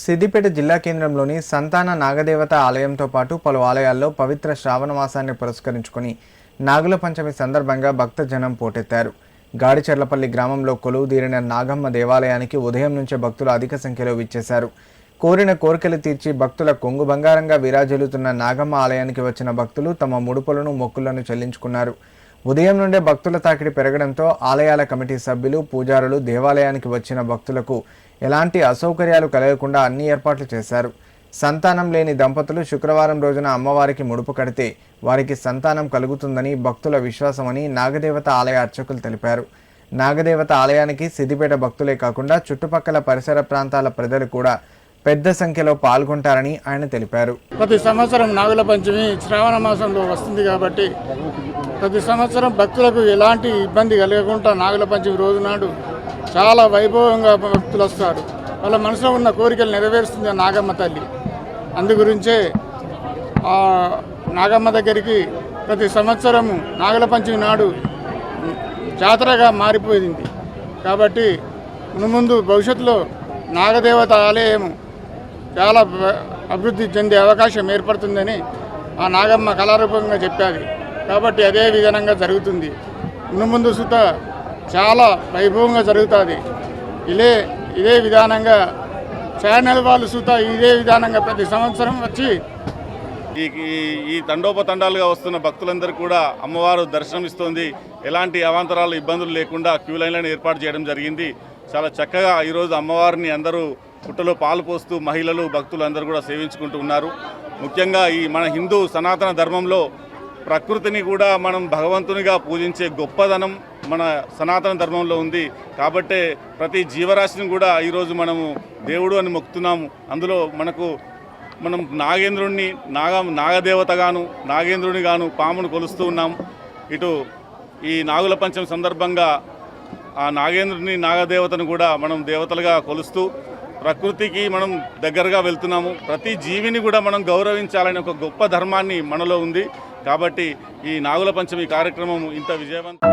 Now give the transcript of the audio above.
సిద్దిపేట జిల్లా కేంద్రంలోని సంతాన నాగదేవత ఆలయంతో పాటు పలు ఆలయాల్లో పవిత్ర శ్రావణ మాసాన్ని పురస్కరించుకొని నాగుల పంచమి సందర్భంగా భక్తజనం పోటెత్తారు. గాడిచెర్లపల్లి గ్రామంలో కొలువుదీరిన నాగమ్మ దేవాలయానికి ఉదయం నుంచే భక్తులు అధిక సంఖ్యలో విచ్చేశారు. కోరిన కోరికలు తీర్చి భక్తుల కొంగు బంగారంగా విరాజిల్లుతున్న నాగమ్మ ఆలయానికి వచ్చిన భక్తులు తమ ముడుపులను మొక్కులను చెల్లించుకున్నారు. ఉదయం నుండే భక్తుల తాకిడి పెరగడంతో ఆలయాల కమిటీ సభ్యులు పూజారులు దేవాలయానికి వచ్చిన భక్తులకు ఎలాంటి అసౌకర్యాలు కలగకుండా అన్ని ఏర్పాట్లు చేశారు. సంతానం లేని దంపతులు శుక్రవారం రోజున అమ్మవారికి ముడుపు కడితే వారికి సంతానం కలుగుతుందని భక్తుల విశ్వాసమని నాగదేవత ఆలయ అర్చకులు తెలిపారు. నాగదేవత ఆలయానికి సిద్దిపేట భక్తులే కాకుండా చుట్టుపక్కల పరిసర ప్రాంతాల ప్రజలు కూడా పెద్ద సంఖ్యలో పాల్గొంటారని ఆయన తెలిపారు. ప్రతి సంవత్సరం నాగుల పంచమి శ్రావణ మాసంలో వస్తుంది కాబట్టి ప్రతి సంవత్సరం భక్తులకు ఎలాంటి ఇబ్బంది కలగకుండా నాగుల పంచమి రోజు నాడు చాలా వైభవంగా భక్తులు వస్తారు. వాళ్ళ మనసులో ఉన్న కోరికలు నెరవేరుస్తుంది నాగమ్మ తల్లి. అందుగురించే ఆ నాగమ్మ దగ్గరికి ప్రతి సంవత్సరము నాగుల పంచమి నాడు జాతరగా మారిపోయింది. కాబట్టి ముందు భవిష్యత్తులో నాగదేవత ఆలయం చాలా అభివృద్ధి చెందే అవకాశం ఏర్పడుతుందని ఆ నాగమ్మ కళారూపంగా చెప్పాది. కాబట్టి అదే విధానంగా జరుగుతుంది. ముందు సుత చాలా వైభవంగా జరుగుతుంది. ఇదే విధానంగా ఛానల్ వాళ్ళు సుత ఇదే విధానంగా ప్రతి సంవత్సరం వచ్చి ఈ తండోపతండాలుగా వస్తున్న భక్తులందరూ కూడా అమ్మవారు దర్శనమిస్తోంది. ఎలాంటి అవాంతరాలు ఇబ్బందులు లేకుండా క్యూ లైన్లను ఏర్పాటు చేయడం జరిగింది. చాలా చక్కగా ఈరోజు అమ్మవారిని అందరూ పుట్టలో పాలు పోస్తూ మహిళలు భక్తులు అందరూ కూడా సేవించుకుంటూ ఉన్నారు. ముఖ్యంగా ఈ మన హిందూ సనాతన ధర్మంలో ప్రకృతిని కూడా మనం భగవంతునిగా పూజించే గొప్పదనం మన సనాతన ధర్మంలో ఉంది. కాబట్టే ప్రతి జీవరాశిని కూడా ఈరోజు మనము దేవుడు అని మొక్కుతున్నాము. అందులో మనం నాగేంద్రుడిని నాగదేవతగాను నాగేంద్రుని గాను పామును కొలుస్తూ ఉన్నాం. ఇటు ఈ నాగుల పంచమి సందర్భంగా ఆ నాగేంద్రుని నాగదేవతను కూడా మనం దేవతలుగా కొలుస్తూ ప్రకృతికి మనం దగ్గరగా వెళ్తున్నాము. ప్రతి జీవిని కూడా మనం గౌరవించాలనే ఒక గొప్ప ధర్మాన్ని మనలో ఉంది. కాబట్టి ఈ నాగుల పంచమి కార్యక్రమం ఇంత విజయవంతం